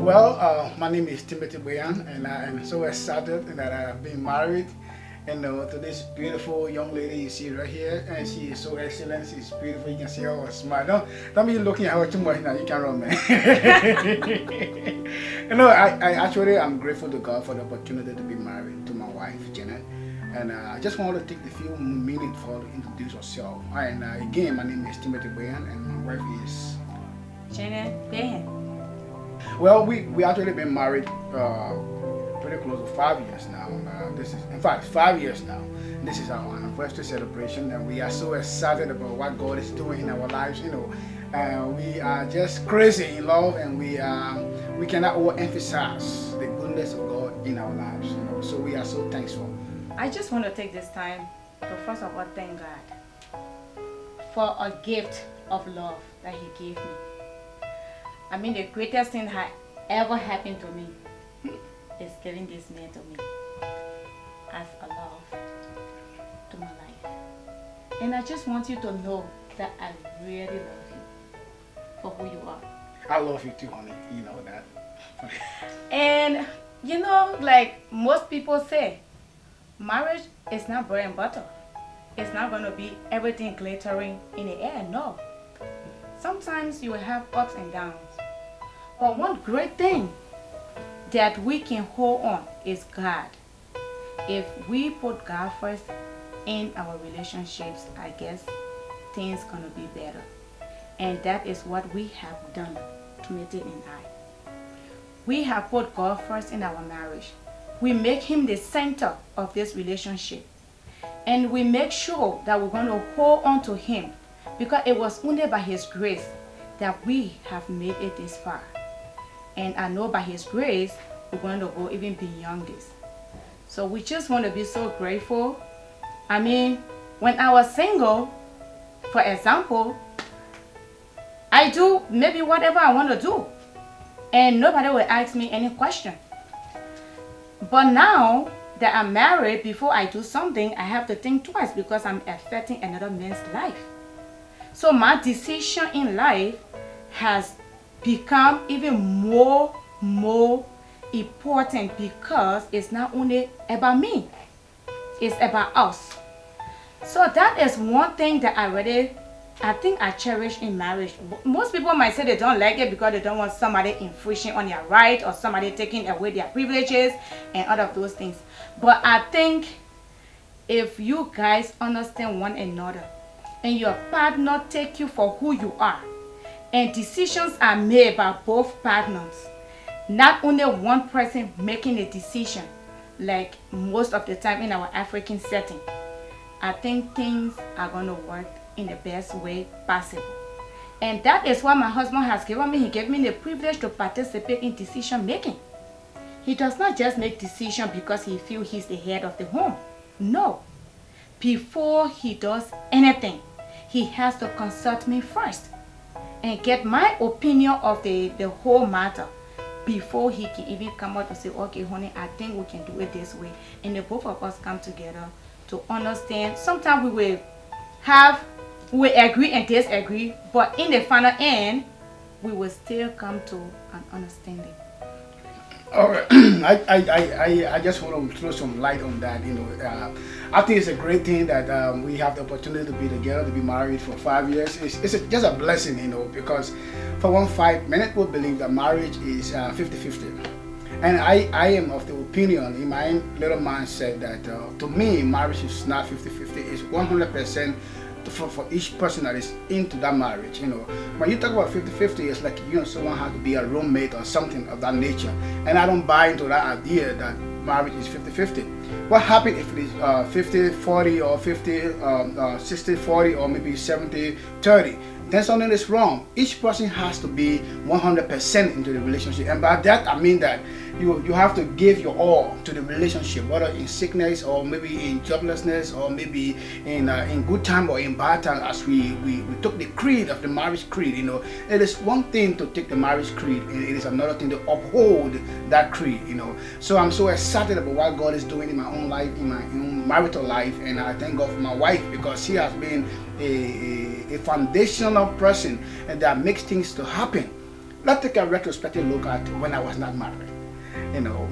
Well, my name is Timothy Gbehan, and I am so excited that I have been married. And to this beautiful young lady you see right here, and she is so excellent. She's beautiful. You can see her smile. Don't be looking at her too much now. You can run, man. I actually am grateful to God for the opportunity to be married to my wife, Jenneh. And I just want to take the few minutes for her to introduce herself. And again, my name is Timothy Gbehan, and my wife is Jenneh, Gbehan. Well, we actually been married pretty close to 5 years now. This is, in fact, 5 years now. This is our anniversary celebration, and we are so excited about what God is doing in our lives. We are just crazy in love, and we cannot overemphasize the goodness of God in our lives. So we are so thankful. I just want to take this time to first of all thank God for a gift of love that He gave me. I mean, the greatest thing that ever happened to me is giving this man to me as a love to my life. And I just want you to know that I really love you for who you are. I love you too, honey. You know that. And like most people say, marriage is not bread and butter. It's not going to be everything glittering in the air. No. Sometimes you will have ups and downs. But one great thing that we can hold on is God. If we put God first in our relationships, I guess things gonna be better. And that is what we have done, Timothy and I. We have put God first in our marriage. We make Him the center of this relationship. And we make sure that we're going to hold on to Him, because it was only by His grace that we have made it this far. And I know by His grace, we're going to go even beyond this. So we just want to be so grateful. I mean, when I was single, for example, I do maybe whatever I want to do. And nobody will ask me any question. But now that I'm married, before I do something, I have to think twice because I'm affecting another man's life. So my decision in life has become even more important, because it's not only about me, it's about us. So that is one thing that I think I cherish in marriage. Most people might say they don't like it because they don't want somebody infringing on their right, or somebody taking away their privileges and all of those things. But I think if you guys understand one another and your partner take you for who you are, and decisions are made by both partners, not only one person making a decision, like most of the time in our African setting, I think things are going to work in the best way possible. And that is what my husband has given me. He gave me the privilege to participate in decision making. He does not just make decisions because he feels he's the head of the home. No. Before he does anything, he has to consult me first and get my opinion of the whole matter before he can even come out and say, okay, honey, I think we can do it this way. And the both of us come together to understand. Sometimes we agree and disagree, but in the final end, we will still come to an understanding. All right. I just want to throw some light on that. I think it's a great thing that we have the opportunity to be together, to be married for 5 years. It's just a blessing, because for one fact, many people believe that marriage is 50-50. And I am of the opinion, in my little mindset, that to me, marriage is not 50-50. It's 100% for each person that is into that marriage. When you talk about 50-50, it's like someone has to be a roommate or something of that nature. And I don't buy into that idea that marriage is 50-50. What happens if it is 50-40 or 60-40 or maybe 70-30? Then something is wrong. Each person has to be 100% into the relationship, and by that I mean that you have to give your all to the relationship, whether in sickness or maybe in joblessness or maybe in good time or in bad time. As we took the creed of the marriage creed, it is one thing to take the marriage creed, and it is another thing to uphold that creed. So I'm so excited about what God is doing in my own life, in my own marital life, and I thank God for my wife, because she has been a foundational person and that makes things to happen. let's take a retrospective look at when I was not married. You know,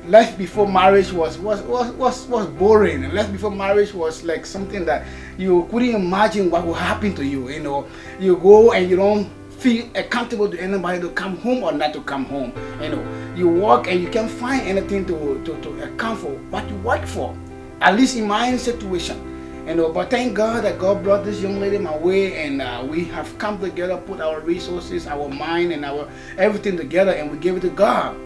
life before marriage was boring. And life before marriage was like something that you couldn't imagine what would happen to you. You know, you go and you don't feel accountable to anybody to come home or not to come home. You know, you work and you can't find anything to account for what you work for. At least in my situation. You know, but thank God that God brought this young lady my way, and we have come together, put our resources, our mind, and our everything together, and we give it to God.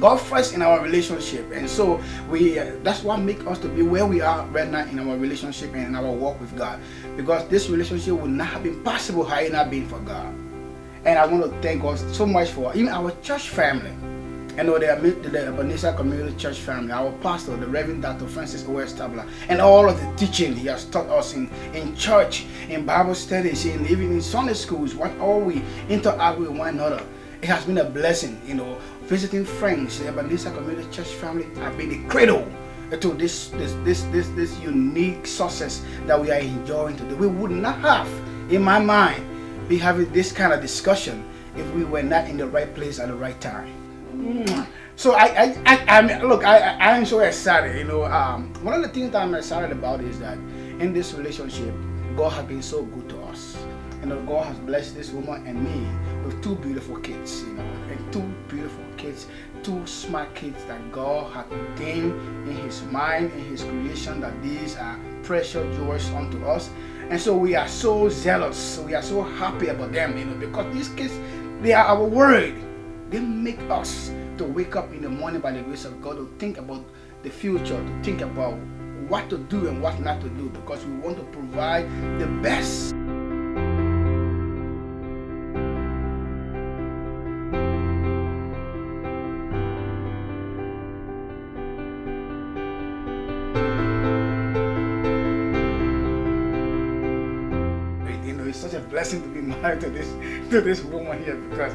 God first in our relationship, and so we that's what makes us to be where we are right now in our relationship and in our walk with God, because this relationship would not have been possible had it not been for God. And I want to thank God so much for even our church family. You know, the Ebenezer Community Church family, our pastor, the Reverend Dr. Francis O.S. Tabler, and all of the teaching he has taught us in church, in Bible studies, and even in Sunday schools, what all we interact with one another. It has been a blessing, you know. Visiting friends, the Ebenezer Community Church family have been the cradle to this unique success that we are enjoying today. We would not have, in my mind, be having this kind of discussion if we were not in the right place at the right time. So I mean, look, I am so excited. You know, one of the things that I'm excited about is that in this relationship, God has been so good to us. You know, God has blessed this woman and me with two beautiful kids. You know, and two beautiful kids, two smart kids that God had ordained in His mind, in His creation, that these are precious jewels unto us. And so we are so zealous. We are so happy about them. You know, because these kids, they are our word. They make us to wake up in the morning by the grace of God to think about the future, to think about what to do and what not to do, because we want to provide the best. It's such a blessing to be married to this woman here, because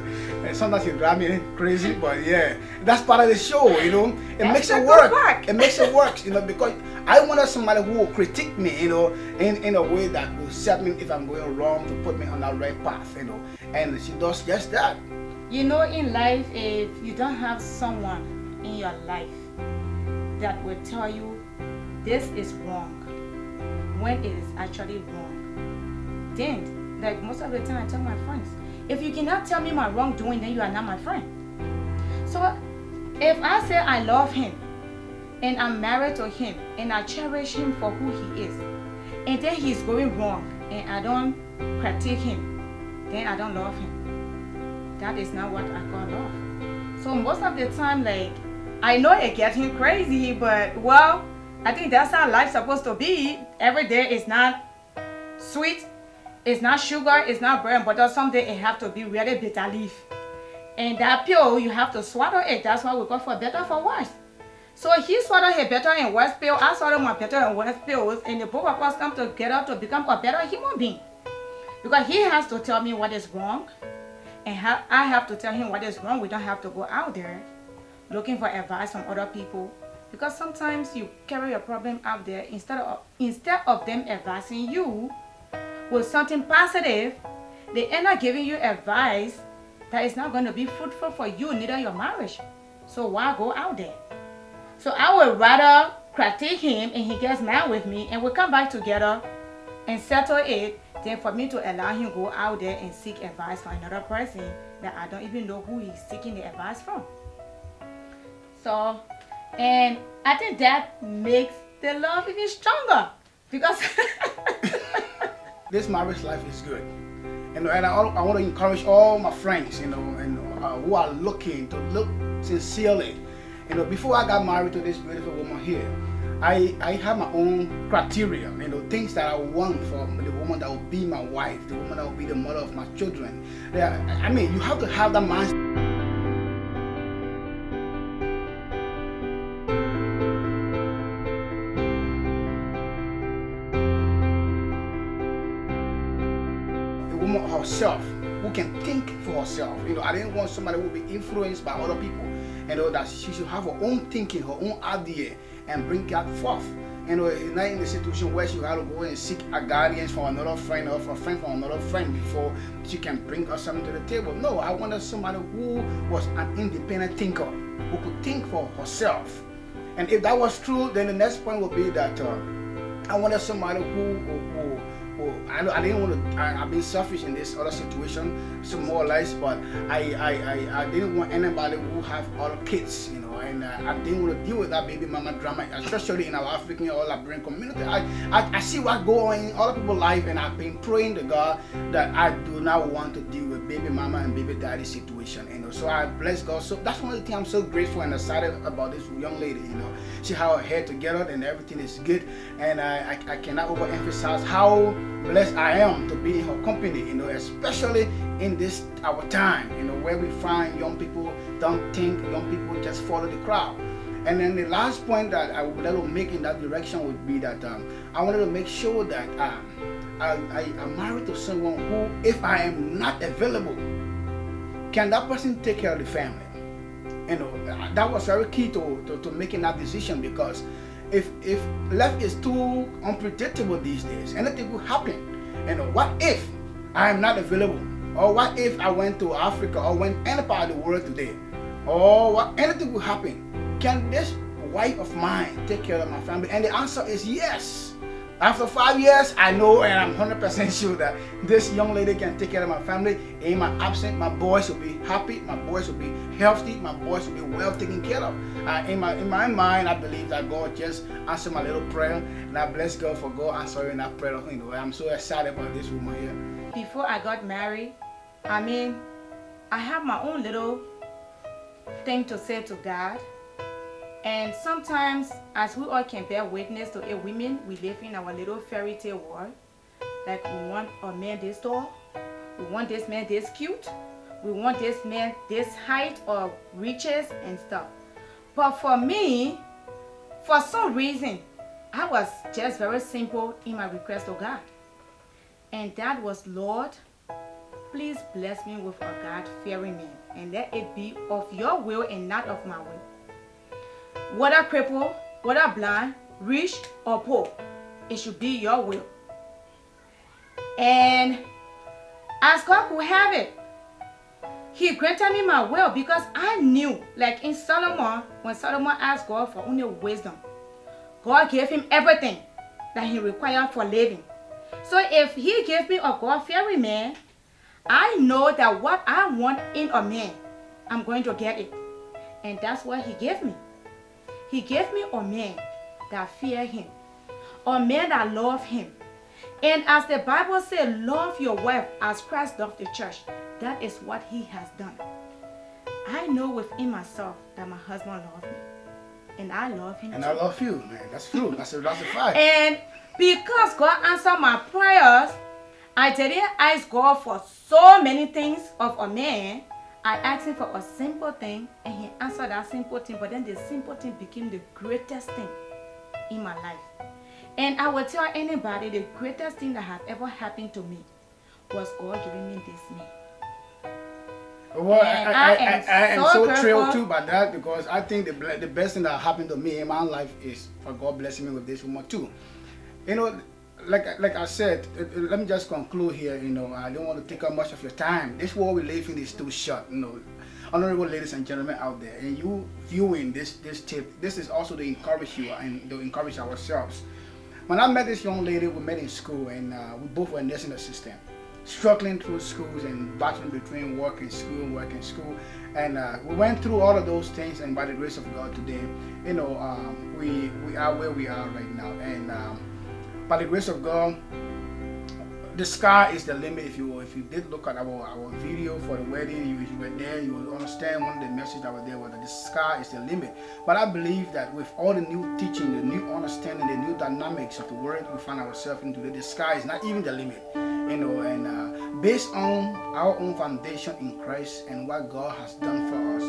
sometimes it drives me crazy, but yeah, that's part of the show, you know. It makes it work. It makes it work, you know, because I wanted somebody who will critique me, you know, in a way that will set me if I'm going wrong, to put me on the right path, you know. And she does just that. You know, in life, if you don't have someone in your life that will tell you this is wrong when it is actually wrong, then, like most of the time I tell my friends, if you cannot tell me my wrongdoing, then you are not my friend. So if I say I love him and I'm married to him and I cherish him for who he is, and then he's going wrong and I don't critique him, then I don't love him. That is not what I call love. So most of the time, like, I know it gets him crazy, but well, I think that's how life's supposed to be. Every day is not sweet. It's not sugar, it's not bread and butter. Someday it have to be really bitter leaf. And that pill, you have to swallow it. That's why we go for better, for worse. So he swallowed a better and worse pill. I swallowed my better and worse pills. And the both of us come together to become a better human being. Because he has to tell me what is wrong. And I have to tell him what is wrong. We don't have to go out there looking for advice from other people. Because sometimes you carry your problem out there instead of them advising you with something positive, they end up giving you advice that is not going to be fruitful for you, neither your marriage. So why go out there? So I would rather critique him and he gets mad with me and we come back together and settle it than for me to allow him go out there and seek advice from another person that I don't even know who he's seeking the advice from. So, and I think that makes the love even stronger, because this marriage life is good, you know, and I want to encourage all my friends, you know, and who are looking to look sincerely. You know, before I got married to this beautiful woman here, I have my own criteria, you know, things that I want from the woman that will be my wife, the woman that will be the mother of my children. I mean, you have to have that mindset. Herself, who can think for herself. You know, I didn't want somebody who will be influenced by other people. You know, that she should have her own thinking, her own idea, and bring that forth. You know, it's not in the situation where she had to go and seek a guardian from another friend or a friend from another friend before she can bring us something to the table. No, I wanted somebody who was an independent thinker, who could think for herself. And if that was true, then the next point would be that I wanted somebody who I didn't want to. I've been selfish in this other situation, some more or less, but I didn't want anybody who have other kids, you know, and I didn't want to deal with that baby mama drama, especially in our African or Liberian community. I see what go on in other people's life, and I've been praying to God that I do not want to deal with baby mama and baby daddy situation, you know. So I bless God. So that's one of the things I'm so grateful and excited about this young lady, you know. She had her head together and everything is good, and I cannot overemphasize how blessed I am to be in her company, you know, especially in this our time, you know, where we find young people don't think, young people just follow the crowd. And then the last point that I would like to make in that direction would be that I wanted to make sure that I am married to someone who, if I am not available, can that person take care of the family? You know, that was very key to making that decision, because if life is too unpredictable these days, anything will happen. You know, what if I am not available? Or what if I went to Africa or went any part of the world today? Or what, anything will happen. Can this wife of mine take care of my family? And the answer is yes. After 5 years, I know and I'm 100% sure that this young lady can take care of my family. In my absence, my boys will be happy, my boys will be healthy, my boys will be well taken care of. In my mind, I believe that God just answered my little prayer, and I bless God for God answering that prayer. You know, I'm so excited about this woman here. Before I got married, I have my own little thing to say to God. And sometimes, as we all can bear witness to it, women, we live in our little fairy tale world. Like, we want a man this tall, we want this man this cute, we want this man this height or riches and stuff. But for me, for some reason, I was just very simple in my request to God. And that was, Lord, please bless me with a God-fearing man, and let it be of your will and not of my will. Whether crippled, whether blind, rich or poor, it should be your will. And as God could have it, He granted me my will, because I knew, like in Solomon, when Solomon asked God for only wisdom, God gave him everything that he required for living. So if He gave me a God-fearing man, I know that what I want in a man, I'm going to get it. And that's what He gave me. He gave me a man that feared Him, a man that loved Him. And as the Bible says, love your wife as Christ loved the church. That is what He has done. I know within myself that my husband loves me. And I love him And too. I love you, man. That's true. That's a fact. And because God answered my prayers, I didn't ask God for so many things of a man. I asked Him for a simple thing, and He answered that simple thing. But then the simple thing became the greatest thing in my life. And I will tell anybody, the greatest thing that has ever happened to me was God giving me this man. Well, I am so grateful. thrilled too by that, because I think the best thing that happened to me in my life is for God blessing me with this woman too. You know, like I said, let me just conclude here. You know, I don't want to take up much of your time. This world we live in is too short. You know, honorable ladies and gentlemen out there, and you viewing this tip, this is also to encourage you and to encourage ourselves. When I met this young lady, we met in school, and we both were nursing assistants, struggling through schools and battling between work and school, and we went through all of those things, and by the grace of God today, you know, we are where we are right now, and by the grace of God, the sky is the limit. If you did look at our video for the wedding, if you were there, you will understand one of the messages that were there was that the sky is the limit. But I believe that with all the new teaching, the new understanding, the new dynamics of the world we find ourselves in today, the sky is not even the limit. You know, and based on our own foundation in Christ and what God has done for us,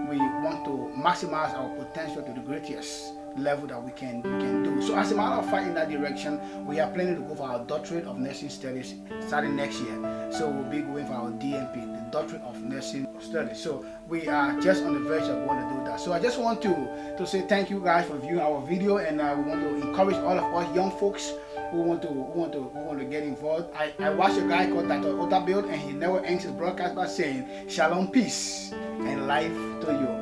we want to maximize our potential to the greatest. level that we can do. So as a matter of fact, in that direction, we are planning to go for our doctorate of nursing studies starting next year. So we'll be going for our DNP, the doctorate of nursing studies. So we are just on the verge of going to do that. So I just want to say thank you guys for viewing our video, and we want to encourage all of us young folks who want to get involved. I watched a guy called Dr. Otabil, and he never ends his broadcast by saying, "Shalom, peace, and life to you."